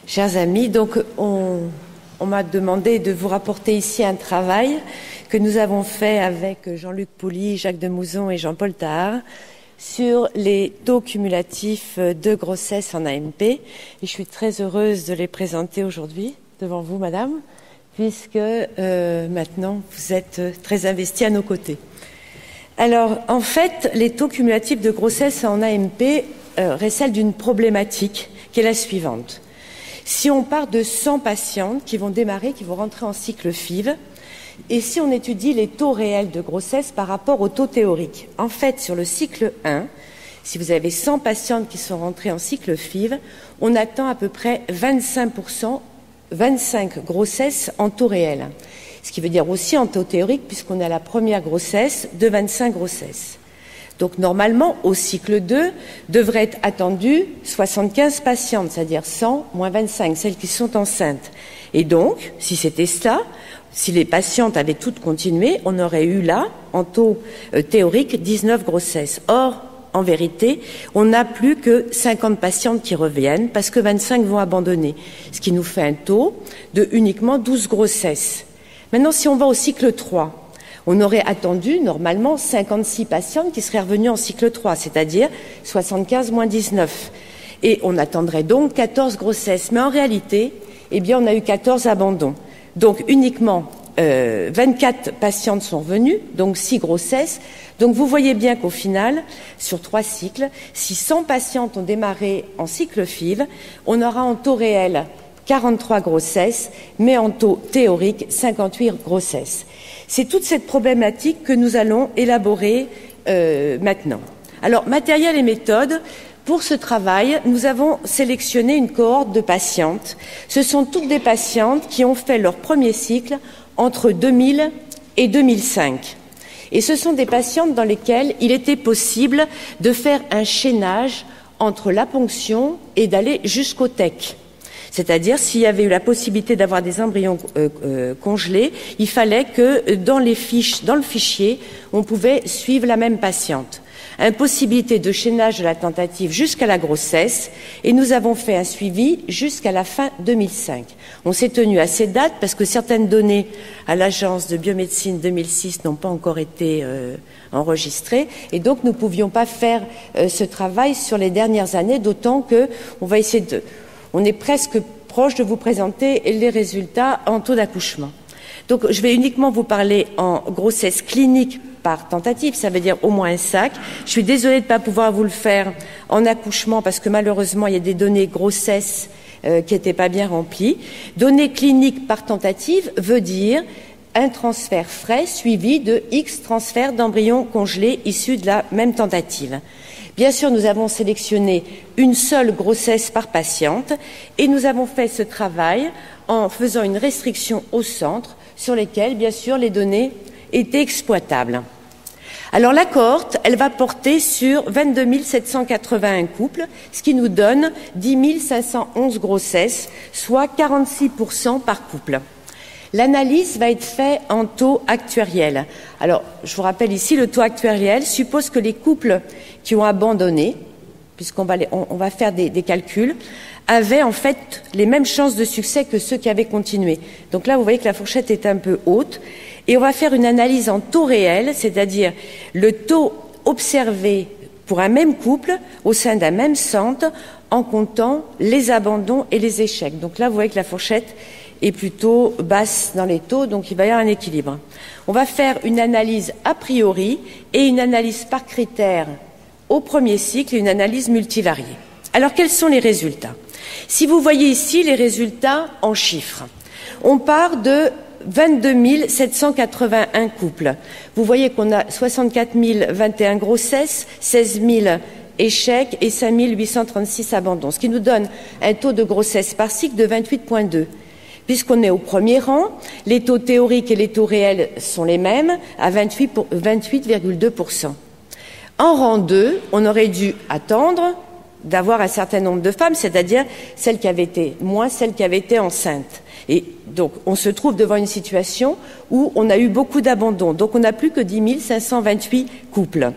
Chers amis, donc on m'a demandé de vous rapporter ici un travail que nous avons fait avec Jean-Luc Pouly, Jacques Demouzon et Jean-Paul Tahar sur les taux cumulatifs de grossesse en AMP. Et je suis très heureuse de les présenter aujourd'hui devant vous, madame, puisque maintenant vous êtes très investie à nos côtés. Alors, en fait, les taux cumulatifs de grossesse en AMP récèlent d'une problématique qui est la suivante. Si on part de 100 patientes qui vont démarrer, qui vont rentrer en cycle FIV, et si on étudie les taux réels de grossesse par rapport aux taux théoriques, en fait, sur le cycle 1, si vous avez 100 patientes qui sont rentrées en cycle FIV, on attend à peu près 25%, 25 grossesses en taux réel. Ce qui veut dire aussi en taux théorique, puisqu'on est à la première grossesse de 25 grossesses. Donc normalement, au cycle 2, devrait être attendu 75 patientes, c'est-à-dire 100 moins 25, celles qui sont enceintes. Et donc, si c'était ça, si les patientes avaient toutes continué, on aurait eu là, en taux théorique, 19 grossesses. Or, en vérité, on n'a plus que 50 patientes qui reviennent parce que 25 vont abandonner, ce qui nous fait un taux de uniquement 12 grossesses. Maintenant, si on va au cycle 3, on aurait attendu normalement 56 patientes qui seraient revenues en cycle 3, c'est-à-dire 75 moins 19. Et on attendrait donc 14 grossesses. Mais en réalité, eh bien, on a eu 14 abandons. Donc uniquement 24 patientes sont revenues, donc 6 grossesses. Donc vous voyez bien qu'au final, sur 3 cycles, si 100 patientes ont démarré en cycle FIV, on aura en taux réel 43 grossesses, mais en taux théorique 58 grossesses. C'est toute cette problématique que nous allons élaborer maintenant. Alors, matériel et méthode, pour ce travail, nous avons sélectionné une cohorte de patientes. Ce sont toutes des patientes qui ont fait leur premier cycle entre 2000 et 2005. Et ce sont des patientes dans lesquelles il était possible de faire un chaînage entre la ponction et d'aller jusqu'au TEC. C'est-à-dire, s'il y avait eu la possibilité d'avoir des embryons congelés, il fallait que dans le fichier, on pouvait suivre la même patiente. Impossibilité de chaînage de la tentative jusqu'à la grossesse, et nous avons fait un suivi jusqu'à la fin 2005. On s'est tenu à ces dates parce que certaines données à l'agence de biomédecine 2006 n'ont pas encore été enregistrées, et donc nous ne pouvions pas faire ce travail sur les dernières années, d'autant que on est presque proche de vous présenter les résultats en taux d'accouchement. Donc, je vais uniquement vous parler en grossesse clinique par tentative, ça veut dire au moins un sac. Je suis désolée de ne pas pouvoir vous le faire en accouchement parce que malheureusement, il y a des données grossesse qui n'étaient pas bien remplies. Données cliniques par tentative veut dire un transfert frais suivi de X transferts d'embryons congelés issus de la même tentative. Bien sûr, nous avons sélectionné une seule grossesse par patiente et nous avons fait ce travail en faisant une restriction au centre sur lesquels, bien sûr, les données étaient exploitables. Alors, la cohorte, elle va porter sur 22 781 couples, ce qui nous donne 10 511 grossesses, soit 46% par couple. L'analyse va être faite en taux actuariel. Alors, je vous rappelle ici, le taux actuariel suppose que les couples qui ont abandonné, puisqu'on va faire des calculs, avaient en fait les mêmes chances de succès que ceux qui avaient continué. Donc là, vous voyez que la fourchette est un peu haute. Et on va faire une analyse en taux réel, c'est-à-dire le taux observé pour un même couple au sein d'un même centre en comptant les abandons et les échecs. Donc là, vous voyez que la fourchette est plutôt basse dans les taux, donc il va y avoir un équilibre. On va faire une analyse a priori et une analyse par critère au premier cycle et une analyse multivariée. Alors, quels sont les résultats? Si vous voyez ici les résultats en chiffres, on part de 22 781 couples. Vous voyez qu'on a 64 021 grossesses, 16 000 échecs et 5 836 abandons, ce qui nous donne un taux de grossesse par cycle de 28,2. Puisqu'on est au premier rang, les taux théoriques et les taux réels sont les mêmes, à 28,2%. En rang 2, on aurait dû attendre d'avoir un certain nombre de femmes, c'est-à-dire celles qui avaient été moins celles qui avaient été enceintes. Et donc, on se trouve devant une situation où on a eu beaucoup d'abandons. Donc, on n'a plus que 10 528 couples.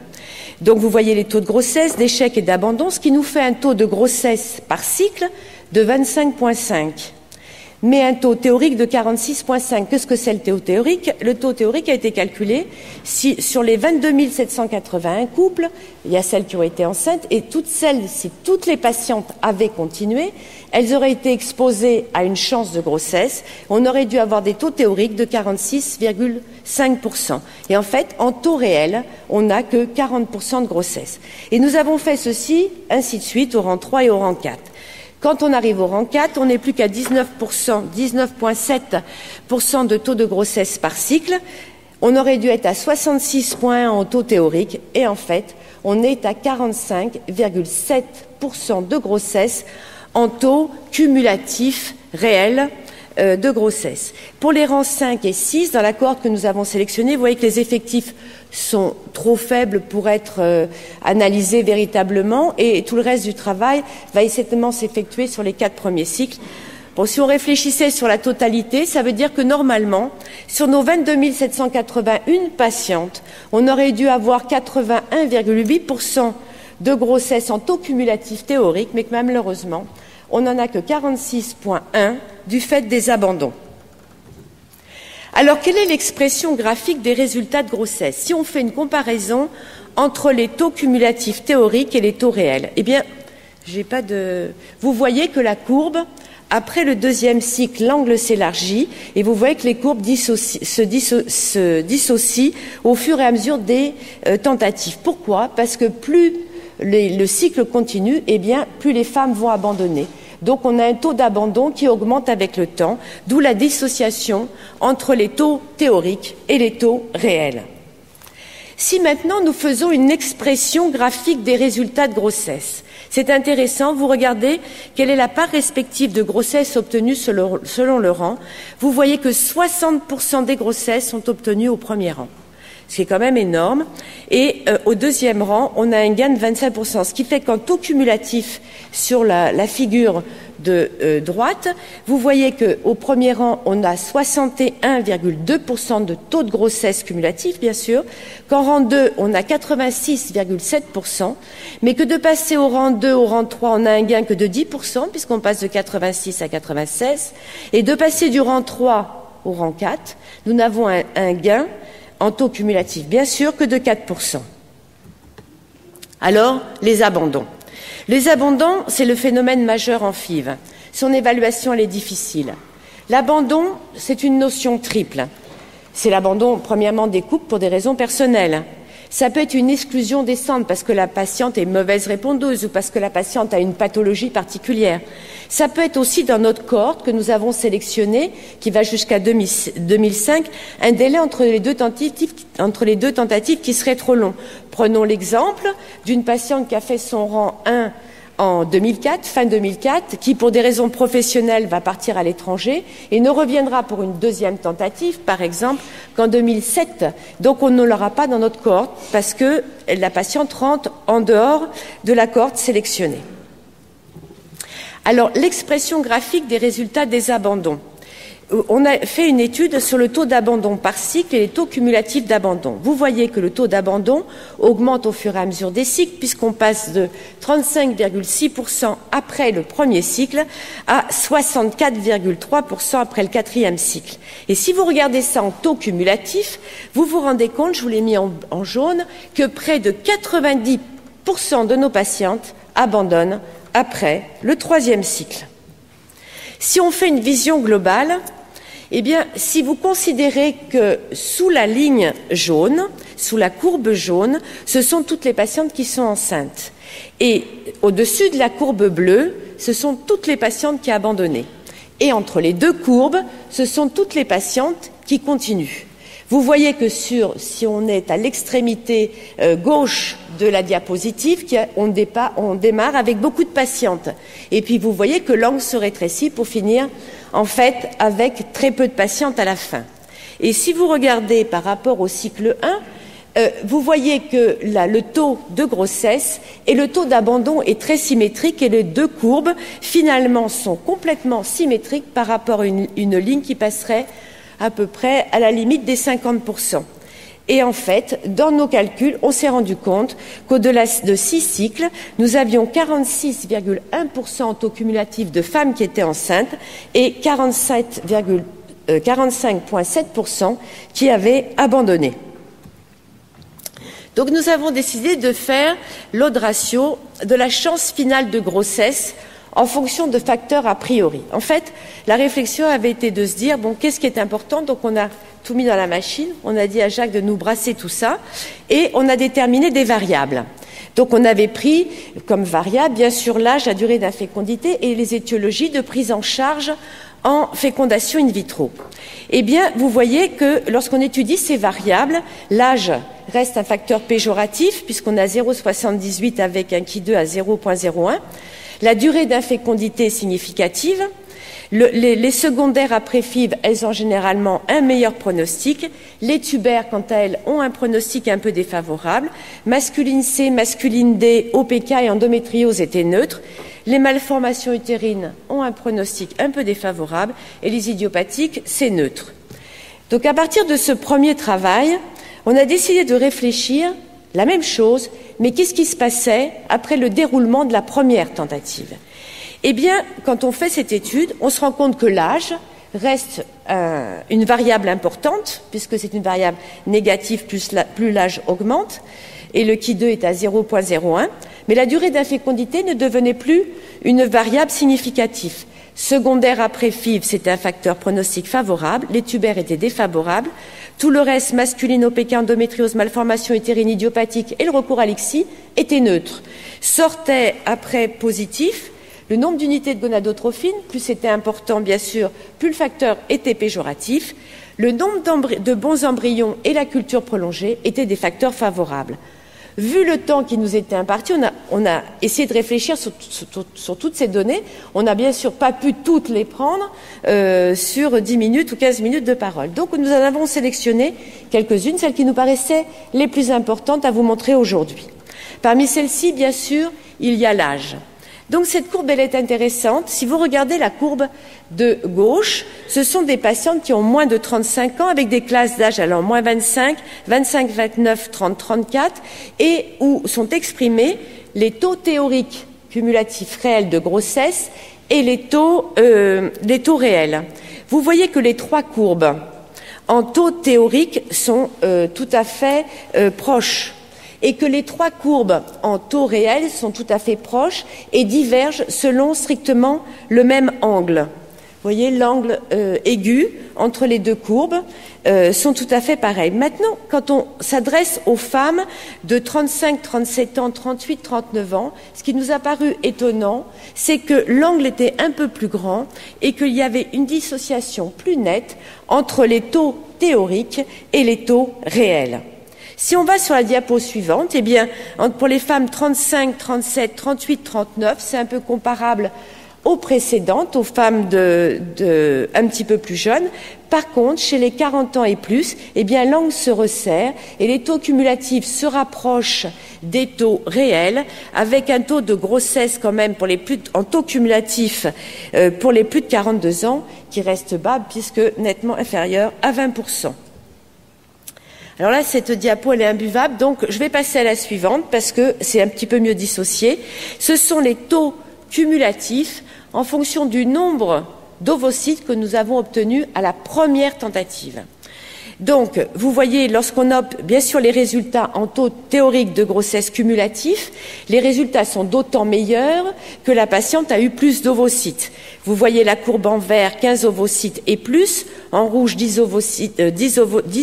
Donc, vous voyez les taux de grossesse, d'échec et d'abandon, ce qui nous fait un taux de grossesse par cycle de 25,5, mais un taux théorique de 46,5. Qu'est-ce que c'est le taux théorique? Le taux théorique a été calculé si sur les 22 781 couples, il y a celles qui ont été enceintes, et si toutes les patientes avaient continué, elles auraient été exposées à une chance de grossesse. On aurait dû avoir des taux théoriques de 46,5%. Et en fait, en taux réel, on n'a que 40% de grossesse. Et nous avons fait ceci, ainsi de suite, au rang 3 et au rang 4. Quand on arrive au rang 4, on n'est plus qu'à 19,7% de taux de grossesse par cycle. On aurait dû être à 66,1 en taux théorique et en fait, on est à 45,7% de grossesse en taux cumulatif réel de grossesse. Pour les rangs 5 et 6, dans la cohorte que nous avons sélectionnée, vous voyez que les effectifs sont trop faibles pour être analysés véritablement et tout le reste du travail va essentiellement s'effectuer sur les 4 premiers cycles. Bon, si on réfléchissait sur la totalité, ça veut dire que normalement, sur nos 22 781 patientes, on aurait dû avoir 81,8% de grossesse en taux cumulatif théorique, mais que malheureusement, on n'en a que 46,1 du fait des abandons. Alors, quelle est l'expression graphique des résultats de grossesse? Si on fait une comparaison entre les taux cumulatifs théoriques et les taux réels, eh bien, vous voyez que la courbe, après le deuxième cycle, l'angle s'élargit et vous voyez que les courbes se dissocient au fur et à mesure des tentatives. Pourquoi? Parce que plus le cycle continue, eh bien, plus les femmes vont abandonner. Donc on a un taux d'abandon qui augmente avec le temps, d'où la dissociation entre les taux théoriques et les taux réels. Si maintenant nous faisons une expression graphique des résultats de grossesse, c'est intéressant, vous regardez quelle est la part respective de grossesse obtenue selon le rang. Vous voyez que 60% des grossesses sont obtenues au premier rang, ce qui est quand même énorme. Et au deuxième rang, on a un gain de 25%, ce qui fait qu'en taux cumulatif sur la figure de droite, vous voyez qu'au premier rang, on a 61,2% de taux de grossesse cumulatif, bien sûr, qu'en rang 2, on a 86,7%, mais que de passer au rang 2, au rang 3, on a un gain que de 10%, puisqu'on passe de 86 à 96, et de passer du rang 3 au rang 4, nous n'avons un gain en taux cumulatif, bien sûr, que de 4%. Alors, les abandons. Les abandons, c'est le phénomène majeur en FIV. Son évaluation, elle est difficile. L'abandon, c'est une notion triple. C'est l'abandon, premièrement, des couples pour des raisons personnelles. Ça peut être une exclusion des centres parce que la patiente est mauvaise répondeuse ou parce que la patiente a une pathologie particulière. Ça peut être aussi dans notre cohorte que nous avons sélectionné, qui va jusqu'à 2005, un délai entre les deux tentatives qui serait trop long. Prenons l'exemple d'une patiente qui a fait son rang 1 en 2004, fin 2004, qui pour des raisons professionnelles va partir à l'étranger et ne reviendra pour une deuxième tentative, par exemple, qu'en 2007. Donc on ne l'aura pas dans notre cohorte parce que la patiente rentre en dehors de la cohorte sélectionnée. Alors, l'expression graphique des résultats des abandons. On a fait une étude sur le taux d'abandon par cycle et les taux cumulatifs d'abandon. Vous voyez que le taux d'abandon augmente au fur et à mesure des cycles, puisqu'on passe de 35,6% après le premier cycle à 64,3% après le quatrième cycle. Et si vous regardez ça en taux cumulatif, vous vous rendez compte, je vous l'ai mis en jaune, que près de 90% de nos patientes abandonnent après le troisième cycle. Si on fait une vision globale, eh bien, si vous considérez que sous la ligne jaune, sous la courbe jaune, ce sont toutes les patientes qui sont enceintes. Et au-dessus de la courbe bleue, ce sont toutes les patientes qui ont abandonné. Et entre les deux courbes, ce sont toutes les patientes qui continuent. Vous voyez que si on est à l'extrémité gauche de la diapositive, on démarre avec beaucoup de patientes. Et puis vous voyez que l'angle se rétrécit pour finir en fait avec très peu de patientes à la fin. Et si vous regardez par rapport au cycle 1, vous voyez que là, le taux de grossesse et le taux d'abandon est très symétrique et les deux courbes finalement sont complètement symétriques par rapport à une ligne qui passerait à peu près à la limite des 50%. Et en fait, dans nos calculs, on s'est rendu compte qu'au-delà de 6 cycles, nous avions 46,1% en taux cumulatif de femmes qui étaient enceintes et 45,7% qui avaient abandonné. Donc nous avons décidé de faire l'odd ratio de la chance finale de grossesse en fonction de facteurs a priori. En fait, la réflexion avait été de se dire, bon, qu'est-ce qui est important? Donc on a tout mis dans la machine, on a dit à Jacques de nous brasser tout ça, et on a déterminé des variables. Donc on avait pris comme variable, bien sûr, l'âge, la durée d'infécondité et les étiologies de prise en charge en fécondation in vitro. Eh bien, vous voyez que lorsqu'on étudie ces variables, l'âge reste un facteur péjoratif, puisqu'on a 0,78 avec un Ki2 à 0,01. La durée d'infécondité est significative. Les secondaires après FIV, elles ont généralement un meilleur pronostic. Les tubaires, quant à elles, ont un pronostic un peu défavorable. Masculine C, masculine D, OPK et endométriose étaient neutres. Les malformations utérines ont un pronostic un peu défavorable et les idiopathiques, c'est neutre. Donc à partir de ce premier travail, on a décidé de réfléchir la même chose, mais qu'est-ce qui se passait après le déroulement de la première tentative? Eh bien, quand on fait cette étude, on se rend compte que l'âge reste une variable importante, puisque c'est une variable négative, plus l'âge augmente, et le Ki2 est à 0,01, mais la durée d'infécondité ne devenait plus une variable significative. Secondaire après FIV, c'était un facteur pronostic favorable, les tubaires étaient défavorables, tout le reste, masculine, OPK, endométriose, malformation utérine, idiopathique et le recours à l'ICSI était neutre. Sortait après positif le nombre d'unités de gonadotrophine, plus c'était important bien sûr, plus le facteur était péjoratif, le nombre de bons embryons et la culture prolongée étaient des facteurs favorables. Vu le temps qui nous était imparti, on a essayé de réfléchir sur toutes ces données. On n'a bien sûr pas pu toutes les prendre sur 10 minutes ou 15 minutes de parole. Donc nous en avons sélectionné quelques-unes, celles qui nous paraissaient les plus importantes à vous montrer aujourd'hui. Parmi celles-ci, bien sûr, il y a l'âge. Donc cette courbe, elle est intéressante. Si vous regardez la courbe de gauche, ce sont des patientes qui ont moins de 35 ans avec des classes d'âge allant moins 25, 25, 29, 30, 34 et où sont exprimés les taux théoriques cumulatifs réels de grossesse et les taux réels. Vous voyez que les trois courbes en taux théoriques sont tout à fait proches, et que les trois courbes en taux réel sont tout à fait proches et divergent selon strictement le même angle. Vous voyez, l'angle aigu entre les deux courbes sont tout à fait pareils. Maintenant, quand on s'adresse aux femmes de 35, 37 ans, 38, 39 ans, ce qui nous a paru étonnant, c'est que l'angle était un peu plus grand et qu'il y avait une dissociation plus nette entre les taux théoriques et les taux réels. Si on va sur la diapo suivante, eh bien, pour les femmes 35, 37, 38, 39, c'est un peu comparable aux précédentes, aux femmes un petit peu plus jeunes. Par contre, chez les 40 ans et plus, eh bien, l'angle se resserre et les taux cumulatifs se rapprochent des taux réels, avec un taux de grossesse quand même en taux cumulatif pour les plus de 42 ans qui reste bas puisque nettement inférieur à 20%. Alors là, cette diapo, elle est imbuvable, donc je vais passer à la suivante parce que c'est un petit peu mieux dissocié. Ce sont les taux cumulatifs en fonction du nombre d'ovocytes que nous avons obtenus à la première tentative. Donc, vous voyez, lorsqu'on a bien sûr les résultats en taux théorique de grossesse cumulatif, les résultats sont d'autant meilleurs que la patiente a eu plus d'ovocytes. Vous voyez la courbe en vert, 15 ovocytes et plus, en rouge 10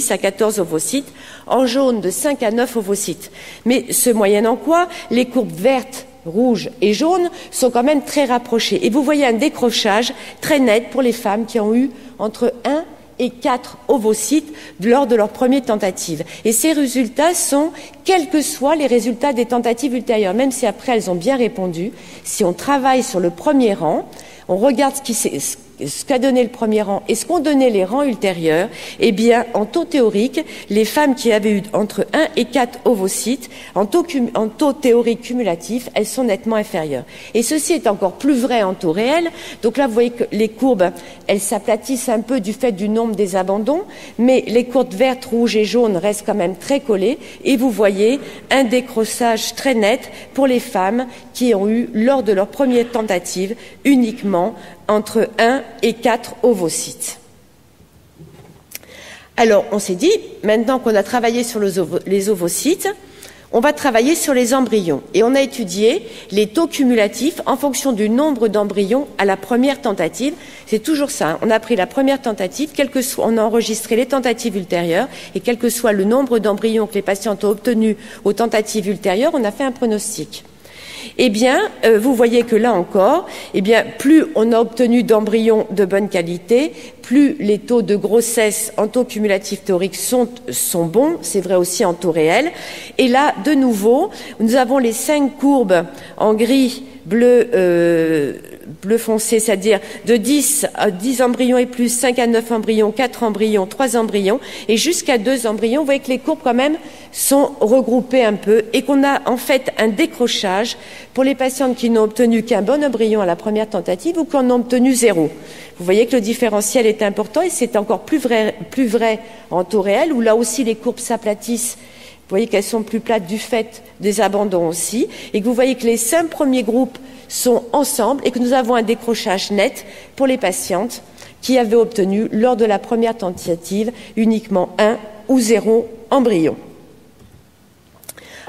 à 14 ovocytes, en jaune de 5 à 9 ovocytes. Mais ce moyennant quoi, les courbes vertes, rouges et jaunes sont quand même très rapprochées. Et vous voyez un décrochage très net pour les femmes qui ont eu entre 1 et 4 ovocytes lors de leur première tentative. Et ces résultats sont, quels que soient les résultats des tentatives ultérieures, même si après elles ont bien répondu, si on travaille sur le premier rang, on regarde ce qu'a donné le premier rang et ce qu'ont donné les rangs ultérieurs, eh bien, en taux théorique, les femmes qui avaient eu entre 1 et 4 ovocytes, en taux théorique cumulatif, elles sont nettement inférieures. Et ceci est encore plus vrai en taux réel. Donc là, vous voyez que les courbes, elles s'aplatissent un peu du fait du nombre des abandons, mais les courbes vertes, rouges et jaunes restent quand même très collées. Et vous voyez un décrochage très net pour les femmes qui ont eu, lors de leur première tentative, uniquement entre 1 et 4 ovocytes. Alors, on s'est dit, maintenant qu'on a travaillé sur les ovocytes, on va travailler sur les embryons. Et on a étudié les taux cumulatifs en fonction du nombre d'embryons à la première tentative. C'est toujours ça, hein. On a pris la première tentative, on a enregistré les tentatives ultérieures, et quel que soit le nombre d'embryons que les patientes ont obtenus aux tentatives ultérieures, on a fait un pronostic. Eh bien, vous voyez que là encore, eh bien, plus on a obtenu d'embryons de bonne qualité, plus les taux de grossesse en taux cumulatif théorique sont bons, c'est vrai aussi en taux réel. Et là, de nouveau, nous avons les 5 courbes en gris, bleu foncé, c'est-à-dire de 10 à 10 embryons et plus, 5 à 9 embryons, 4 embryons, 3 embryons, et jusqu'à 2 embryons. Vous voyez que les courbes quand même sont regroupées un peu et qu'on a en fait un décrochage pour les patientes qui n'ont obtenu qu'un bon embryon à la première tentative ou qui en ont obtenu 0. Vous voyez que le différentiel est important et c'est encore plus vrai en taux réel où là aussi les courbes s'aplatissent. Vous voyez qu'elles sont plus plates du fait des abandons aussi et que vous voyez que les 5 premiers groupes sont ensemble et que nous avons un décrochage net pour les patientes qui avaient obtenu lors de la première tentative uniquement 1 ou 0 embryon.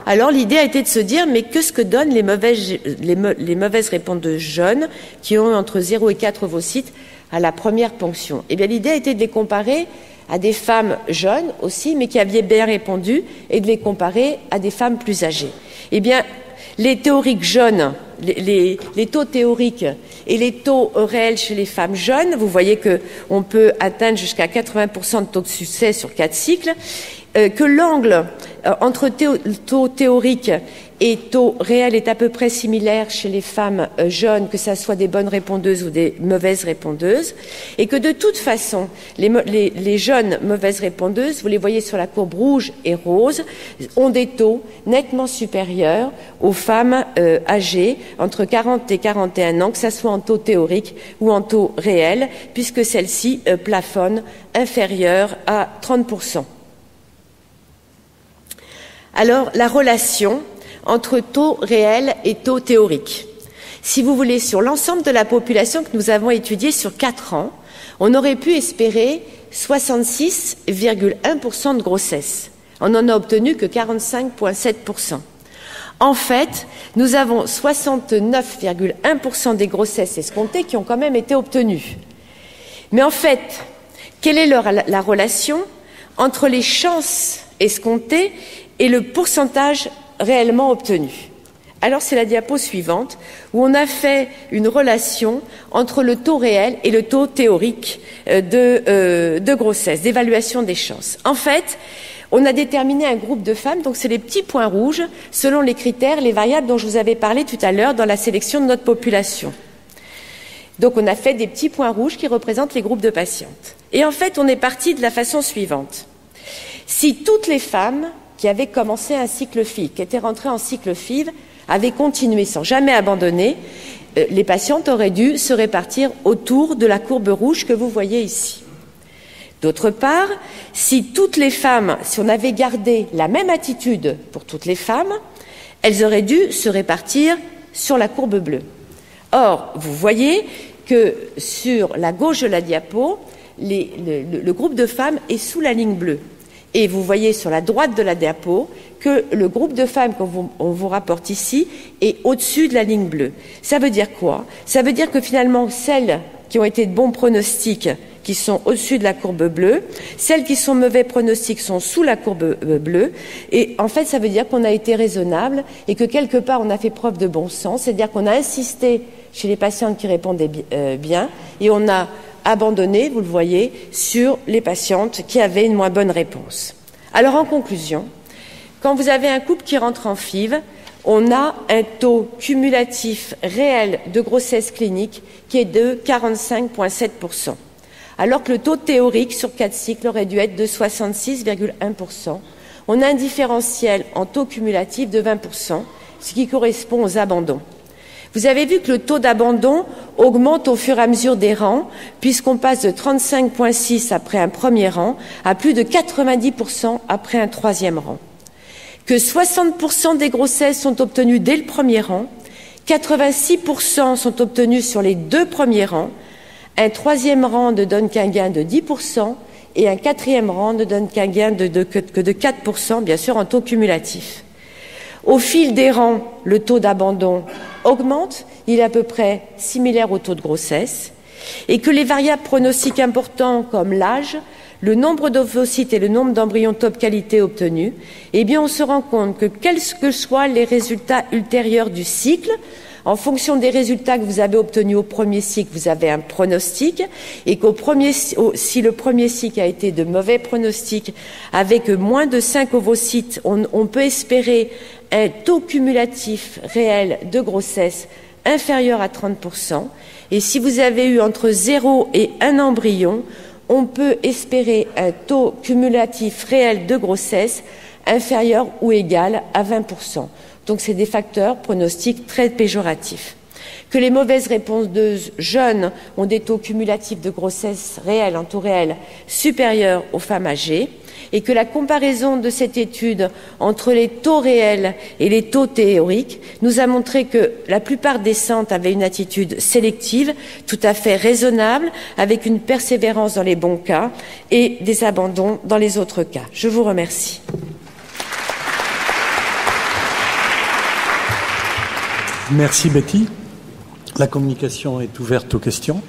Alors l'idée a été de se dire mais qu'est-ce que donnent les mauvaises répondeuses jeunes qui ont eu entre 0 et 4 ovocytes à la première ponction? Eh bien l'idée a été de les comparer à des femmes jeunes aussi mais qui avaient bien répondu et de les comparer à des femmes plus âgées. Eh bien les théoriques jeunes, les taux théoriques et les taux réels chez les femmes jeunes, vous voyez qu'on peut atteindre jusqu'à 80% de taux de succès sur 4 cycles, que l'angle entre taux théorique et taux réel est à peu près similaire chez les femmes jeunes, que ce soit des bonnes répondeuses ou des mauvaises répondeuses, et que de toute façon, les jeunes mauvaises répondeuses, vous les voyez sur la courbe rouge et rose, ont des taux nettement supérieurs aux femmes âgées entre 40 et 41 ans, que ce soit en taux théorique ou en taux réel, puisque celles-ci plafonnent inférieures à 30%. Alors, la relation entre taux réel et taux théorique. Si vous voulez, sur l'ensemble de la population que nous avons étudiée sur 4 ans, on aurait pu espérer 66,1% de grossesse. On n'en a obtenu que 45,7%. En fait, nous avons 69,1% des grossesses escomptées qui ont quand même été obtenues. Mais en fait, quelle est la relation entre les chances escomptées et le pourcentage réellement obtenu? Alors c'est la diapo suivante où on a fait une relation entre le taux réel et le taux théorique de grossesse, d'évaluation des chances. En fait, on a déterminé un groupe de femmes, donc c'est les petits points rouges, selon les critères, les variables dont je vous avais parlé tout à l'heure dans la sélection de notre population. Donc on a fait des petits points rouges qui représentent les groupes de patientes. Et en fait, on est parti de la façon suivante. Si toutes les femmes qui avaient commencé un cycle FIV, qui étaient rentrées en cycle FIV, avaient continué sans jamais abandonner, les patientes auraient dû se répartir autour de la courbe rouge que vous voyez ici. D'autre part, si toutes les femmes, si on avait gardé la même attitude pour toutes les femmes, elles auraient dû se répartir sur la courbe bleue. Or, vous voyez que sur la gauche de la diapo, le groupe de femmes est sous la ligne bleue. Et vous voyez sur la droite de la diapo que le groupe de femmes qu'on vous rapporte ici est au-dessus de la ligne bleue. Ça veut dire quoi? Ça veut dire que finalement, celles qui ont été de bons pronostics, qui sont au-dessus de la courbe bleue, celles qui sont mauvais pronostics sont sous la courbe bleue. Et en fait, ça veut dire qu'on a été raisonnable et que quelque part, on a fait preuve de bon sens. C'est-à-dire qu'on a insisté chez les patientes qui répondaient bien et on a abandonné, vous le voyez, sur les patientes qui avaient une moins bonne réponse. Alors en conclusion, quand vous avez un couple qui rentre en FIV, on a un taux cumulatif réel de grossesse clinique qui est de 45,7%, alors que le taux théorique sur 4 cycles aurait dû être de 66,1%. On a un différentiel en taux cumulatif de 20%, ce qui correspond aux abandons. Vous avez vu que le taux d'abandon augmente au fur et à mesure des rangs, puisqu'on passe de 35,6 après un premier rang à plus de 90% après un troisième rang. Que 60% des grossesses sont obtenues dès le premier rang, 86% sont obtenues sur les 2 premiers rangs, un troisième rang ne donne qu'un gain de 10% et un quatrième rang ne donne qu'un gain que de 4%, bien sûr, en taux cumulatif. Au fil des rangs, le taux d'abandon augmente, il est à peu près similaire au taux de grossesse, et que les variables pronostiques importants comme l'âge, le nombre d'ovocytes et le nombre d'embryons top qualité obtenus, eh bien on se rend compte que quels que soient les résultats ultérieurs du cycle, en fonction des résultats que vous avez obtenus au premier cycle, vous avez un pronostic, et si le premier cycle a été de mauvais pronostic, avec moins de 5 ovocytes, on peut espérer un taux cumulatif réel de grossesse inférieur à 30%. Et si vous avez eu entre 0 et 1 embryon, on peut espérer un taux cumulatif réel de grossesse inférieur ou égal à 20%. Donc c'est des facteurs pronostiques très péjoratifs. Que les mauvaises répondeuses jeunes ont des taux cumulatifs de grossesse réels, en taux réel, supérieurs aux femmes âgées, et que la comparaison de cette étude entre les taux réels et les taux théoriques nous a montré que la plupart des centres avaient une attitude sélective, tout à fait raisonnable, avec une persévérance dans les bons cas et des abandons dans les autres cas. Je vous remercie. Merci Betty. La communication est ouverte aux questions.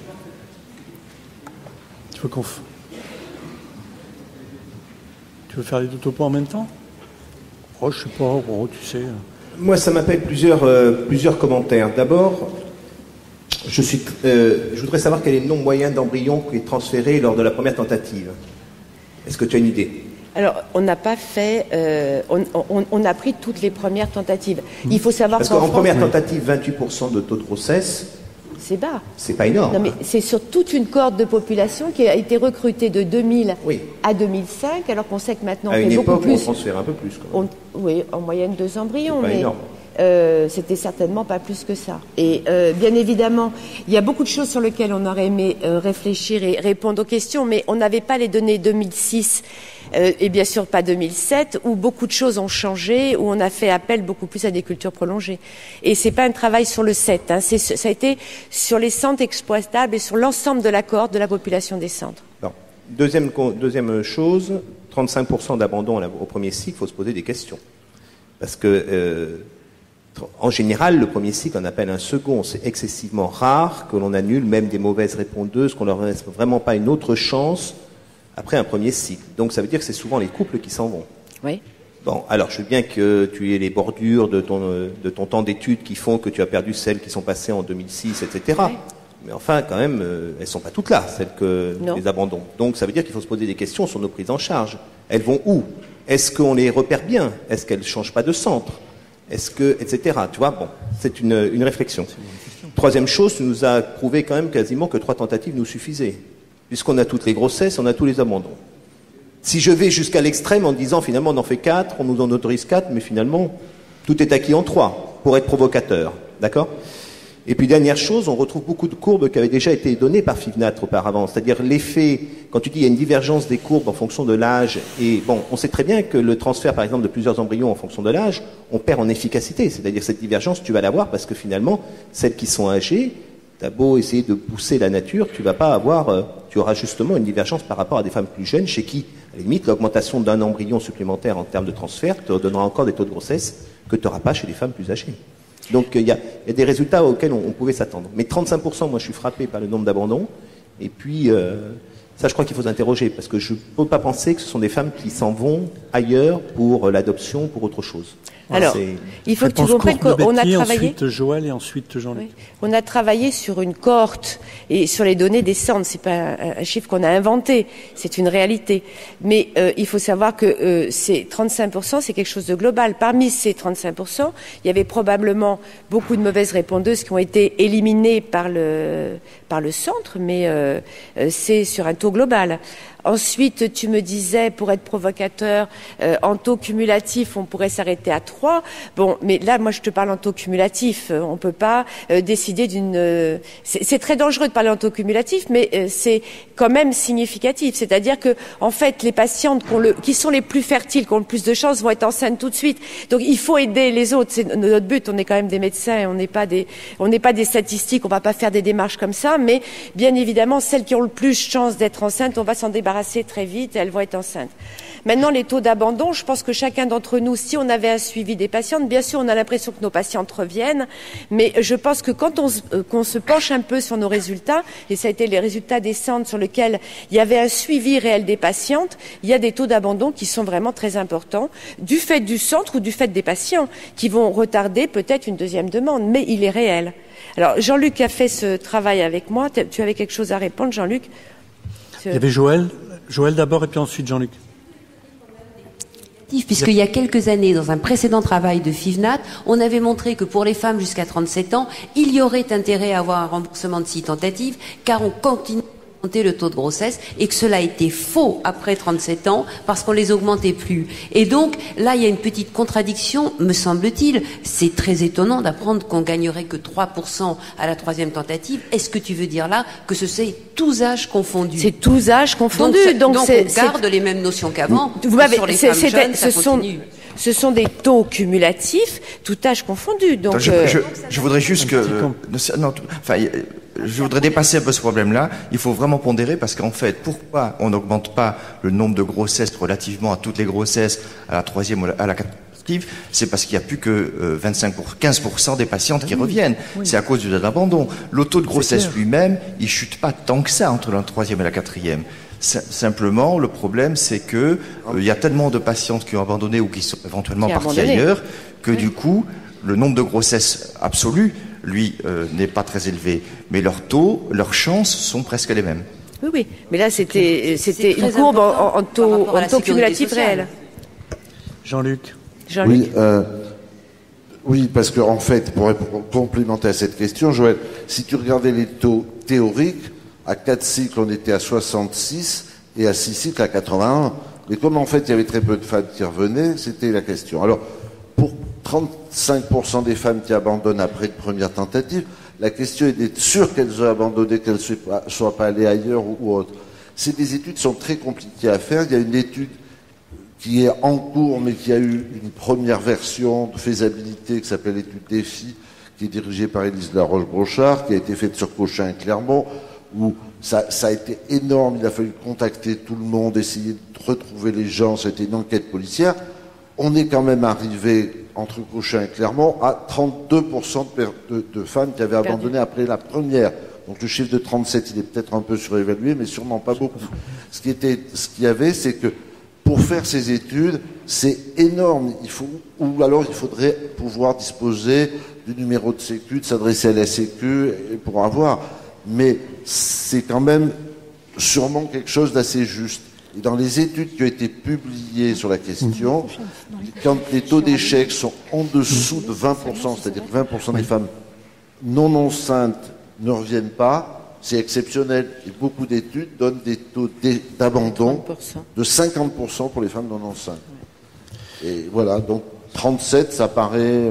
Tu veux faire les deux topos en même temps? Oh, je sais pas, oh, tu sais. Moi, ça m'appelle plusieurs commentaires. D'abord, je voudrais savoir quel est le nombre moyen d'embryons qui est transféré lors de la première tentative. Est-ce que tu as une idée? Alors, on n'a pas fait... on a pris toutes les premières tentatives. Il faut savoir parce qu'en première tentative, 28% de taux de grossesse... C'est bas. C'est pas énorme. Non, mais c'est sur toute une cohorte de population qui a été recrutée de 2000 à 2005, alors qu'on sait que maintenant... À une époque, beaucoup plus, on transfère un peu plus. Quand même. Oui, en moyenne 2 embryons, mais c'était certainement pas plus que ça. Et bien évidemment, il y a beaucoup de choses sur lesquelles on aurait aimé réfléchir et répondre aux questions, mais on n'avait pas les données 2006 et bien sûr pas 2007, où beaucoup de choses ont changé, où on a fait appel beaucoup plus à des cultures prolongées. Et c'est pas un travail sur le 7, hein, ça a été sur les centres exploitables et sur l'ensemble de la cohorte de la population des centres. Non. Deuxième chose, 35% d'abandon au premier cycle, il faut se poser des questions. Parce que, en général, le premier cycle, on appelle un second. C'est excessivement rare que l'on annule même des mauvaises répondeuses, qu'on leur laisse vraiment pas une autre chance après un premier cycle. Donc ça veut dire que c'est souvent les couples qui s'en vont. Oui. Bon, alors je veux bien que tu aies les bordures de ton temps d'études qui font que tu as perdu celles qui sont passées en 2006, etc. Oui. Mais enfin, quand même, elles sont pas toutes là, celles que les abandons. Donc ça veut dire qu'il faut se poser des questions sur nos prises en charge. Elles vont où? Est-ce qu'on les repère bien? Est-ce qu'elles ne changent pas de centre? Est-ce que, etc. Tu vois, bon, c'est une réflexion. Troisième chose, tu nous as prouvé quand même quasiment que 3 tentatives nous suffisaient. Puisqu'on a toutes les grossesses, on a tous les abandons. Si je vais jusqu'à l'extrême en disant finalement on en fait 4, on nous en autorise 4, mais finalement tout est acquis en 3 pour être provocateur. D'accord? Et puis dernière chose, on retrouve beaucoup de courbes qui avaient déjà été données par FIVNAT auparavant. C'est-à-dire l'effet, quand tu dis il y a une divergence des courbes en fonction de l'âge, et bon, on sait très bien que le transfert par exemple de plusieurs embryons en fonction de l'âge, on perd en efficacité. C'est-à-dire cette divergence, tu vas l'avoir parce que finalement, celles qui sont âgées, t'as beau essayer de pousser la nature, tu vas pas avoir, tu auras justement une divergence par rapport à des femmes plus jeunes chez qui, à la limite, l'augmentation d'un embryon supplémentaire en termes de transfert te donnera encore des taux de grossesse que tu n'auras pas chez les femmes plus âgées. Donc il y a des résultats auxquels on pouvait s'attendre. Mais 35%, moi je suis frappé par le nombre d'abandons. Et puis, ça je crois qu'il faut s'interroger, parce que je ne peux pas penser que ce sont des femmes qui s'en vont ailleurs pour l'adoption, pour autre chose. Alors, il faut que tu comprennes qu'on a travaillé... Ensuite Joël et ensuite Jean-Luc. Oui. On a travaillé sur une cohorte et sur les données des centres. C'est pas un chiffre qu'on a inventé, c'est une réalité. Mais il faut savoir que ces 35%, c'est quelque chose de global. Parmi ces 35%, il y avait probablement beaucoup de mauvaises répondeuses qui ont été éliminées par le centre, mais c'est sur un taux global. Ensuite, tu me disais, pour être provocateur, en taux cumulatif, on pourrait s'arrêter à 3. Bon, mais là, moi, je te parle en taux cumulatif. On peut pas décider d'une... C'est très dangereux de parler en taux cumulatif, mais c'est quand même significatif. C'est-à-dire que, en fait, les patientes qui sont les plus fertiles, qui ont le plus de chances, vont être enceintes tout de suite. Donc, il faut aider les autres. C'est notre but. On est quand même des médecins. On n'est pas des statistiques. On va pas faire des démarches comme ça. Mais, bien évidemment, celles qui ont le plus de chances d'être enceintes, on va s'en débarrasser très vite et elles vont être enceintes. Maintenant, les taux d'abandon, je pense que chacun d'entre nous, si on avait un suivi des patientes, bien sûr, on a l'impression que nos patientes reviennent, mais je pense que quand qu'on se penche un peu sur nos résultats, et ça a été les résultats des centres sur lesquels il y avait un suivi réel des patientes, il y a des taux d'abandon qui sont vraiment très importants, du fait du centre ou du fait des patients, qui vont retarder peut-être une deuxième demande, mais il est réel. Alors, Jean-Luc a fait ce travail avec moi. Tu avais quelque chose à répondre, Jean-Luc? Il y avait Joël d'abord et puis ensuite Jean-Luc. Puisqu'il y a quelques années, dans un précédent travail de FIVNAT, on avait montré que pour les femmes jusqu'à 37 ans, il y aurait intérêt à avoir un remboursement de 6 tentatives, car on continue à augmenter le taux de grossesse, et que cela était faux après 37 ans, parce qu'on les augmentait plus. Et donc, là, il y a une petite contradiction, me semble-t-il. C'est très étonnant d'apprendre qu'on gagnerait que 3% à la 3e tentative. Est-ce que tu veux dire là que c'est tous âges confondus? C'est tous âges confondus. Donc on garde les mêmes notions qu'avant. Sur les femmes jeunes, ça continue. Ce sont des taux cumulatifs, tout âge confondu. Donc, je voudrais juste que... je voudrais dépasser un peu ce problème-là. Il faut vraiment pondérer parce qu'en fait, pourquoi on n'augmente pas le nombre de grossesses relativement à toutes les grossesses, à la 3e ou à la 4e? C'est parce qu'il n'y a plus que 15% des patientes qui reviennent. Oui. C'est à cause de l'abandon. Le taux de grossesse lui-même, il chute pas tant que ça entre la 3e et la 4e. Simplement, le problème, c'est que il y a tellement de patientes qui ont abandonné ou qui sont éventuellement parties ailleurs que du coup, le nombre de grossesses absolues, lui, n'est pas très élevé. Mais leurs taux, leurs chances sont presque les mêmes. Oui. Mais là, c'était une courbe en taux cumulatif réel. Jean-Luc. Oui, parce que en fait, pour complémenter à cette question, Joël, si tu regardais les taux théoriques, à 4 cycles, on était à 66 et à 6 cycles à 81. Mais comme en fait, il y avait très peu de femmes qui revenaient, c'était la question. Alors, pour 35% des femmes qui abandonnent après une première tentative, la question est d'être sûr qu'elles ont abandonné, qu'elles ne soient pas allées ailleurs ou autre. C'est des études qui sont très compliquées à faire. Il y a une étude qui est en cours, mais qui a eu une première version de faisabilité qui s'appelle l'étude DEFI, qui est dirigée par Élise Laroche-Brochard, qui a été faite sur Cochin et Clermont, où ça a été énorme. Il a fallu contacter tout le monde, essayer de retrouver les gens. C'était une enquête policière. On est quand même arrivé, entre Cochin et Clermont, à 32% de femmes qui avaient abandonné après la première. Donc le chiffre de 37, il est peut-être un peu surévalué, mais sûrement pas beaucoup. Ce qu'il y avait, c'est que pour faire ces études, c'est énorme. Ou alors il faudrait pouvoir disposer du numéro de sécu, de s'adresser à la sécu pour avoir. Mais c'est quand même sûrement quelque chose d'assez juste. Et dans les études qui ont été publiées sur la question, quand les taux d'échec sont en dessous de 20%, c'est-à-dire que 20% des femmes non enceintes ne reviennent pas, c'est exceptionnel. Et beaucoup d'études donnent des taux d'abandon de 50% pour les femmes non enceintes. Et voilà, donc 37, ça paraît,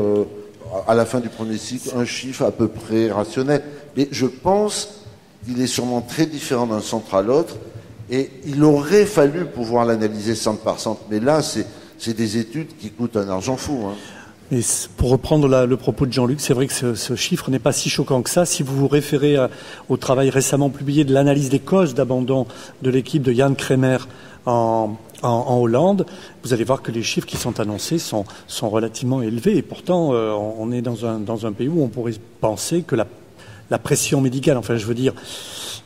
à la fin du premier cycle, un chiffre à peu près rationnel. Mais je pense qu'il est sûrement très différent d'un centre à l'autre. Et il aurait fallu pouvoir l'analyser centre par centre. Mais là, c'est des études qui coûtent un argent fou. Hein. Mais pour reprendre le propos de Jean-Luc, c'est vrai que ce chiffre n'est pas si choquant que ça. Si vous vous référez au travail récemment publié de l'analyse des causes d'abandon de l'équipe de Jan Kremer en Hollande, vous allez voir que les chiffres qui sont annoncés sont relativement élevés. Et pourtant, on est dans un pays où on pourrait penser que la pression médicale, enfin je veux dire,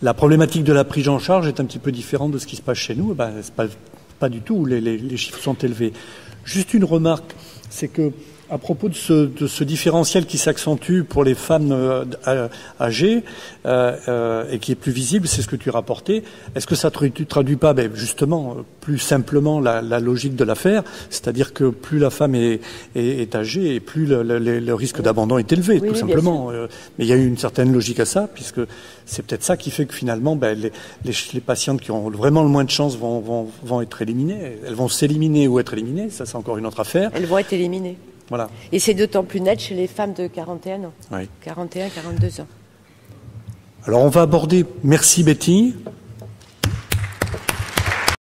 la problématique de la prise en charge est un petit peu différente de ce qui se passe chez nous. C'est pas du tout, les chiffres sont élevés. Juste une remarque, c'est que À propos de ce différentiel qui s'accentue pour les femmes âgées et qui est plus visible, c'est ce que tu rapportais. Est-ce que ça ne traduit pas justement plus simplement la logique de l'affaire, c'est-à-dire que plus la femme est âgée et plus le risque d'abandon est élevé, tout simplement. Mais il y a une certaine logique à ça, puisque c'est peut-être ça qui fait que finalement les patientes qui ont vraiment le moins de chance vont être éliminées. Elles vont s'éliminer ou être éliminées, ça c'est encore une autre affaire. Elles vont être éliminées. Voilà. Et c'est d'autant plus net chez les femmes de 41 ans. Oui. 41, 42 ans. Alors on va aborder, merci Betty,